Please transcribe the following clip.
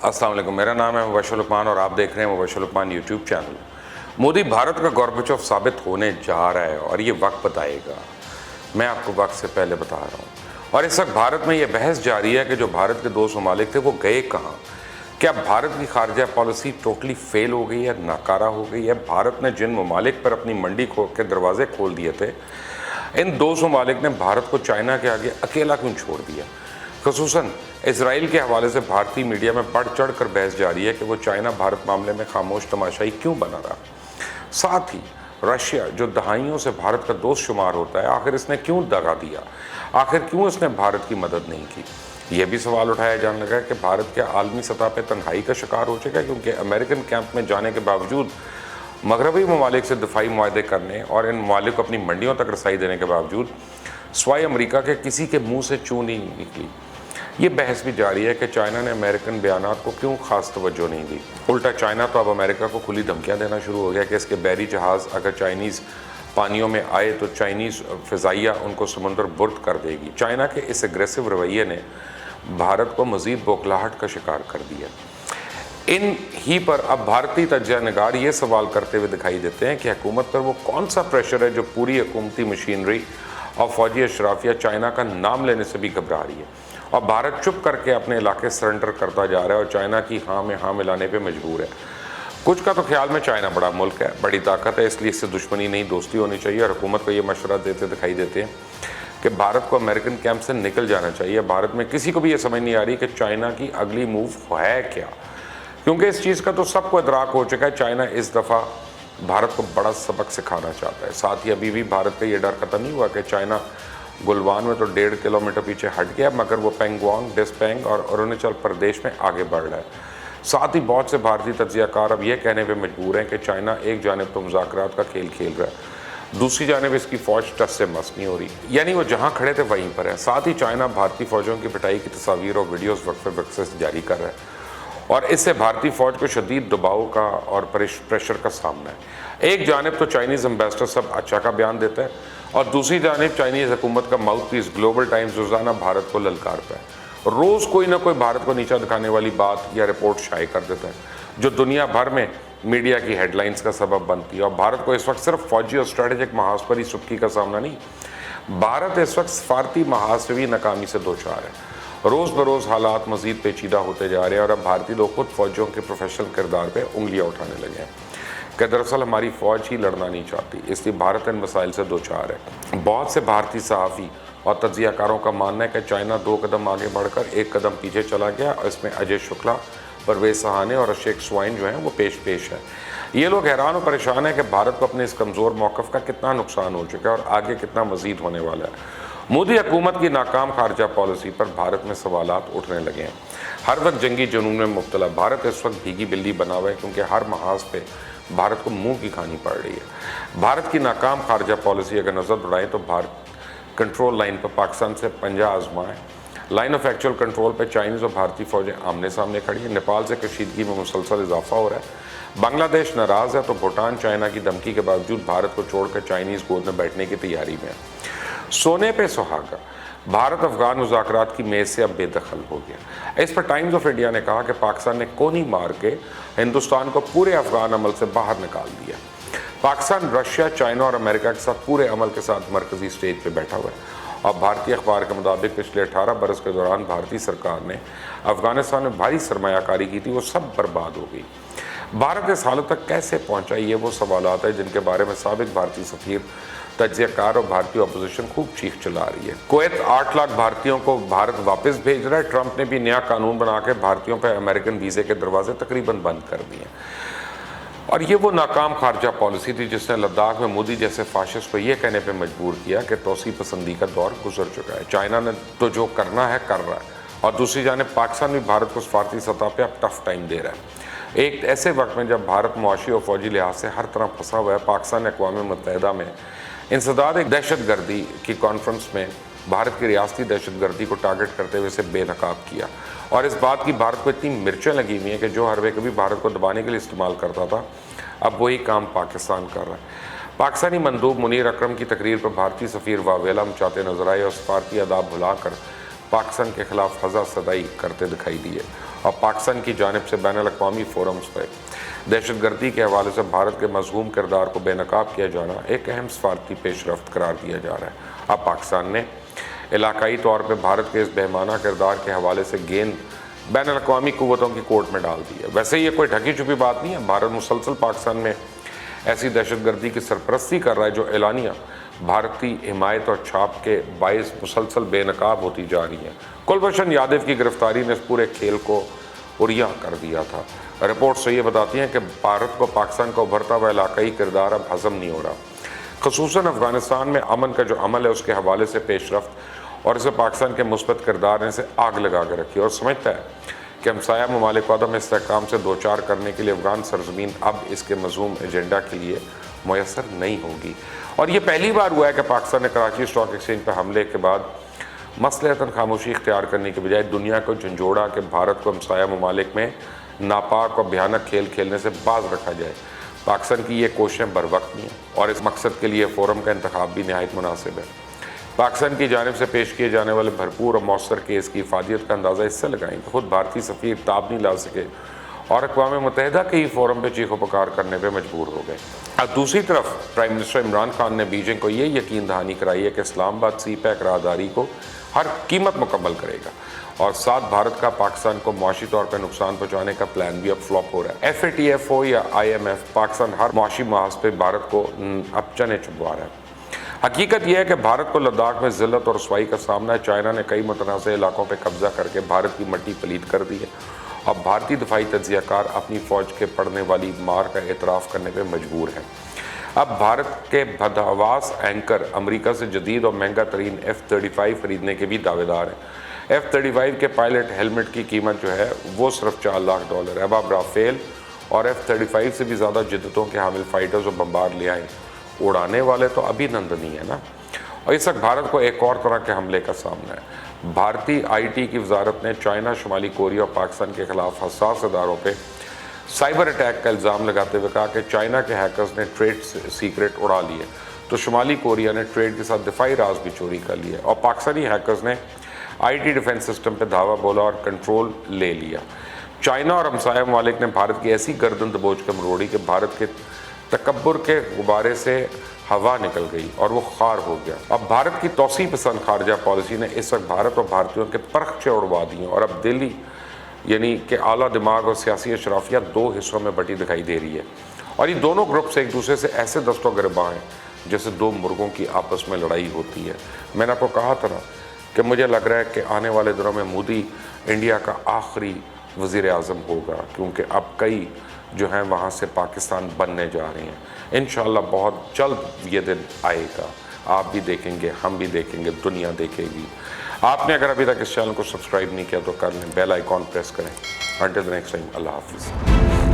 अस्सलाम वालेकुम, मेरा नाम है मुबशर लुकमान और आप देख रहे हैं मुबशर लुकमान यूट्यूब चैनल। मोदी भारत का गोरबचोव साबित होने जा रहा है और ये वक्त बताएगा। मैं आपको वक्त से पहले बता रहा हूँ। और इस वक्त भारत में ये बहस जारी है कि जो भारत के दो ममालिक थे वो गए कहाँ। क्या भारत की खारजा पॉलिसी टोटली फेल हो गई है, नाकारा हो गई है? भारत ने जिन ममालिक पर अपनी मंडी के दरवाजे खोल दिए थे, इन दो ममालिक ने भारत को चाइना के आगे अकेला क्यों छोड़ दिया? ख़ुसूसन इसराइल के हवाले से भारतीय मीडिया में बढ़ चढ़ कर बहस जारी है कि वो चाइना भारत मामले में खामोश तमाशाई क्यों बना रहा। साथ ही रशिया जो दहाइयों से भारत का दोस्त शुमार होता है, आखिर इसने क्यों दगा दिया? आखिर क्यों इसने भारत की मदद नहीं की? यह भी सवाल उठाया जाने लगा कि भारत के आलमी सतह पर तन्हाई का शिकार हो चुका है, क्योंकि अमेरिकन कैंप में जाने के बावजूद, मगरबी ममालिक से दफाई मुआहदे करने और इन ममालिक को अपनी मंडियों तक रसाई देने के बावजूद स्वाय अमेरिका के किसी के मुंह से चू नहीं निकली। ये बहस भी जारी है कि चाइना ने अमेरिकन बयानात को क्यों खास तवज्जो नहीं दी। उल्टा चाइना तो अब अमेरिका को खुली धमकियां देना शुरू हो गया कि इसके बहरी जहाज़ अगर चाइनीज़ पानियों में आए तो चाइनीज़ फ़िज़ाइया उनको समुंदर बुर्द कर देगी। चाइना के इस एग्रेसिव रवैये ने भारत को मज़ीद बौखलाहट का शिकार कर दिया। इन ही पर अब भारतीय तज्ज़िया निगार ये सवाल करते हुए दिखाई देते हैं कि हुकूमत पर वो कौन सा प्रेशर है जो पूरी हुकूमती मशीनरी और फ़ौजी अशराफिया चाइना का नाम लेने से भी घबरा रही है, और भारत चुप करके अपने इलाके सरेंडर करता जा रहा है और चाइना की हाँ में हाँ मिलाने पे मजबूर है। कुछ का तो ख्याल में चाइना बड़ा मुल्क है, बड़ी ताकत है, इसलिए इससे दुश्मनी नहीं दोस्ती होनी चाहिए, और हुकूमत को ये मशवरा देते दिखाई देते हैं कि भारत को अमेरिकन कैंप से निकल जाना चाहिए। भारत में किसी को भी ये समझ नहीं आ रही कि चाइना की अगली मूव है क्या, क्योंकि इस चीज़ का तो सबको इदराक हो चुका है। चाइना इस दफ़ा भारत को बड़ा सबक सिखाना चाहता है। साथ ही अभी भी भारत का ये डर ख़त्म नहीं हुआ कि चाइना गुलवान में तो 1.5 किलोमीटर पीछे हट गया, मगर वो पेंगोंग, डिस्पेंग और अरुणाचल प्रदेश में आगे बढ़ रहा है। साथ ही बहुत से भारतीय तज्ज़ियाकार अब ये कहने पे मजबूर हैं कि चाइना एक जानिब तो मुज़ाकरात का खेल खेल रहा है, दूसरी जानिब इसकी फ़ौज टस से मस नहीं हो रही, यानी वो जहाँ खड़े थे वहीं पर है। साथ ही चाइना भारतीय फ़ौजों की पिटाई की तस्वीर और वीडियोज़ वक्फे वक्त से जारी कर रहा है, और इससे भारतीय फ़ौज को शदीद दबाव का और प्रेशर का सामना है। एक जानिब तो चाइनीज़ एम्बेसडर सब अच्छा का बयान देता है, और दूसरी जानिब चाइनीज़ हुकूमत का माउथ पीस ग्लोबल टाइम्स रोज़ाना भारत को ललकारता है, रोज़ कोई ना कोई भारत को नीचा दिखाने वाली बात या रिपोर्ट शाये कर देता है, जो दुनिया भर में मीडिया की हेडलाइंस का सबब बनती है। और भारत को इस वक्त सिर्फ फौजी और स्ट्रेटेजिक महाज पर ही सुबकी का सामना नहीं, भारत इस वक्त सफारती महाज से भी नाकामी से दो चार है। रोज़ बरोज़ हालात मज़ीद पेचीदा होते जा रहे हैं, और अब भारतीय लोग खुद फ़ौजियों के प्रोफेशनल किरदार पर उंगलियाँ उठाने लगे हैं कि दरअसल हमारी फ़ौज ही लड़ना नहीं चाहती, इसलिए भारत इन मसाइल से दो चार है। बहुत से भारतीय सहाफ़ी और तज्ज़ियाकारों का मानना है कि चाइना 2 कदम आगे बढ़कर 1 कदम पीछे चला गया, और इसमें अजय शुक्ला, परवेज़ सहाने और अशोक स्वाइन जो हैं वो पेश है। ये लोग हैरान और परेशान हैं कि भारत को अपने इस कमज़ोर मौक़िफ़ का कितना नुकसान हो चुका है और आगे कितना मज़ीद होने वाला है। मोदी हुकूमत की नाकाम खारजा पॉलिसी पर भारत में सवालात उठने लगे हैं। हर वक्त जंगी जुनून में मुब्तला भारत इस वक्त भीगी बिल्ली बना हुआ है, क्योंकि हर महाज पे भारत को मुंह की खानी पड़ रही है। भारत की नाकाम खारजा पॉलिसी अगर नज़र बढ़ाएं तो भारत कंट्रोल लाइन पर पाकिस्तान से पंजा आजमाएं, लाइन ऑफ एक्चुअल कंट्रोल पर चाइनीज़ और भारतीय फ़ौजें आमने सामने खड़ी हैं। नेपाल से कशीदगी में मुसलसल इजाफा हो रहा है। बांग्लादेश नाराज़ है तो भूटान चाइना की धमकी के बावजूद भारत को छोड़कर चाइनीज़ गोद में बैठने की तैयारी में है। सोने पे सुहागा, भारत अफगान मुज़ाकरात की मेज़ से अब बेदखल हो गया। इस पर टाइम्स ऑफ इंडिया ने कहा कि पाकिस्तान ने कोनी मार के हिंदुस्तान को पूरे अफगान अमल से बाहर निकाल दिया। पाकिस्तान रशिया, चाइना और अमेरिका के साथ पूरे अमल के साथ मरकज़ी स्टेज पे बैठा हुआ है, और भारतीय अखबार के मुताबिक पिछले 18 बरस के दौरान भारतीय सरकार ने अफगानिस्तान में भारी सरमायाकारी की थी, वो सब बर्बाद हो गई। भारत इस हालत तक कैसे पहुँचा, ये वो सवालात है जिनके बारे में साबिक भारतीय सफ़ीर, तज्ज़ियाकार और भारतीय अपोजिशन खूब चीख चला रही है। कुवैत 8 लाख भारतीयों को भारत वापस भेज रहा है। ट्रंप ने भी नया कानून बना के भारतीयों पर अमेरिकन वीज़े के दरवाजे तकरीबन बंद कर दिए। और ये वो नाकाम खारजा पॉलिसी थी जिसने लद्दाख में मोदी जैसे फाशिस्ट को ये कहने पे मजबूर किया कि तोसी पसंदी का दौर गुजर चुका है। चाइना ने तो जो करना है कर रहा है, और दूसरी जानिब पाकिस्तान भी भारत को सफारती सतह पर अब टफ टाइम दे रहा है। एक ऐसे वक्त में जब भारत मुआशी और फौजी लिहाज से हर तरह फंसा हुआ है, पाकिस्तान ने अक़वाम मुत्तहिदा में इंसदाद एक दहशतगर्दी की कॉन्फ्रेंस में भारत की रियासती दहशतगर्दी को टारगेट करते हुए इसे बेनकाब किया, और इस बात की भारत को इतनी मिर्चें लगी हुई हैं कि जो हर वे कभी भारत को दबाने के लिए इस्तेमाल करता था, अब वही काम पाकिस्तान कर रहा है। पाकिस्तानी मंदूब मुनीर अकरम की तकरीर पर भारतीय सफ़ीर वावेला मचाते नजर आए और सफारती आदाब भुलाकर پاکستان کے خلاف ہزا صدائی کرتے دکھائی دیے اور پاکستان کی جانب سے بین الاقوامی فورمز پہ دہشت گردی کے حوالے سے بھارت کے مظلوم کردار کو بے نقاب کیا جانا ایک اہم سفارتی پیش رفت قرار دیا جا رہا ہے۔ اب پاکستان نے علاقائی طور پہ بھارت کے اس بہمانہ کردار کے حوالے سے گیند بین الاقوامی قوتوں کی کورٹ میں ڈال دی ہے۔ ویسے یہ کوئی ڈھکی چھپی بات نہیں ہے، بھارت مسلسل پاکستان میں ایسی دہشت گردی کی سرپرستی کر رہا ہے جو اعلانیہ بھارتی حمایت اور چھاپ کے باعث مسلسل بے نقاب ہوتی جا رہی ہے۔ کلبھوشن یادو کی گرفتاری نے اس پورے کھیل کو عریاں کر دیا تھا۔ رپورٹس تو یہ بتاتی ہیں کہ بھارت کو پاکستان کا ابھرتا ہوا علاقائی کردار اب ہضم نہیں ہو رہا، خصوصاً افغانستان میں امن کا جو عمل ہے اس کے حوالے سے پیش رفت اور اسے پاکستان کے مثبت کردار نے اسے آگ لگا کے رکھی اور سمجھتا ہے کہ ہمسایہ ممالک کو عدم استحکام سے دوچار کرنے کے لیے افغان سرزمین اب اس کے مذموم ایجنڈا کے لیے میسر نہیں ہوگی۔ اور یہ پہلی بار ہوا ہے کہ پاکستان نے کراچی اسٹاک ایکسچینج پہ حملے کے بعد مصلحتاً خاموشی اختیار کرنے کے بجائے دنیا کو جھنجھوڑا کہ بھارت کو ہمسایہ ممالک میں ناپاک اور بھیانک کھیل کھیلنے سے باز رکھا جائے۔ پاکستان کی یہ کوششیں بروقت نہیں ہیں اور اس مقصد کے لیے فورم کا انتخاب بھی نہایت مناسب ہے۔ پاکستان کی جانب سے پیش کیے جانے والے بھرپور اور مؤثر کیس کی افادیت کا اندازہ اس سے لگائیں کہ خود بھارتی سفیر تاب نہیں لا سکے اور اقوام متحدہ کے ہی فورم پہ چیخ و پکار کرنے پہ مجبور ہو گئے۔ اب دوسری طرف پرائم منسٹر عمران خان نے بیجنگ کو یہ یقین دہانی کرائی ہے کہ اسلام آباد سی پیک راہداری کو ہر قیمت مکمل کرے گا اور ساتھ بھارت کا پاکستان کو معاشی طور پہ نقصان پہنچانے کا پلان بھی اب فلاپ ہو رہا ہے۔ FATF یا IMF پاکستان ہر معاشی محاذ پہ بھارت کو اب چنے چبوا رہا ہے۔ حقیقت یہ ہے کہ بھارت کو لداخ میں ذلت اور رسوائی کا سامنا ہے۔ چائنا نے کئی متنازع علاقوں پہ قبضہ کر کے بھارت کی مٹی پلید کر دی ہے اور بھارتی دفاعی تجزیہ کار اپنی فوج کے پڑنے والی مار کا اعتراف کرنے پہ مجبور ہیں۔ اب بھارت کے بدحواس اینکر امریکہ سے جدید اور مہنگا ترین F-35 خریدنے کے بھی دعوے دار ہیں۔ F-35 کے پائلٹ ہیلمٹ کی قیمت جو ہے وہ صرف $4 لاکھ ہے۔ اب رافیل اور F-35 سے بھی زیادہ جدتوں کے حامل فائٹرز اور بمبار لے آئیں، اڑانے والے تو ابھی نندنی ہے نا۔ اور اس وقت بھارت کو ایک اور طرح کے حملے کا سامنا ہے۔ بھارتی IT کی وزارت نے چائنا، شمالی کوریا اور پاکستان کے خلاف حساس اداروں پہ سائبر اٹیک کا الزام لگاتے ہوئے کہا کہ چائنا کے ہیکرز نے ٹریڈ سیکرٹ اڑا لیے تو شمالی کوریا نے ٹریڈ کے ساتھ دفاعی راز بھی چوری کر لیے اور پاکستانی ہیکرز نے IT ڈیفنس سسٹم پہ دھاوا بولا اور کنٹرول لے لیا۔ چائنا اور ہمسایہ ممالک نے بھارت کی ایسی گردن دبوچ کر مروڑی کہ بھارت کے تکبر کے غبارے سے ہوا نکل گئی اور وہ خار ہو گیا۔ اب بھارت کی توسیع پسند خارجہ پالیسی نے اس وقت بھارت اور بھارتیوں کے پرخچے اڑوا دیے اور اب دلی یعنی کہ اعلیٰ دماغ اور سیاسی اشرافیہ دو حصوں میں بٹی دکھائی دے رہی ہے اور یہ دونوں گروپس ایک دوسرے سے ایسے دست و گریباں ہیں جیسے دو مرغوں کی آپس میں لڑائی ہوتی ہے۔ میں نے آپ کو کہا تھا نا کہ مجھے لگ رہا ہے کہ آنے والے دنوں میں مودی انڈیا کا آخری وزیر اعظم ہوگا کیونکہ اب کئی جو ہیں وہاں سے پاکستان بننے جا رہے ہیں۔ انشاءاللہ بہت جلد یہ دن آئے گا، آپ بھی دیکھیں گے، ہم بھی دیکھیں گے، دنیا دیکھے گی۔ آپ نے اگر ابھی تک اس چینل کو سبسکرائب نہیں کیا تو کر لیں، بیل آئیکن پریس کریں۔ انٹل دی نیکسٹ ٹائم، اللہ حافظ۔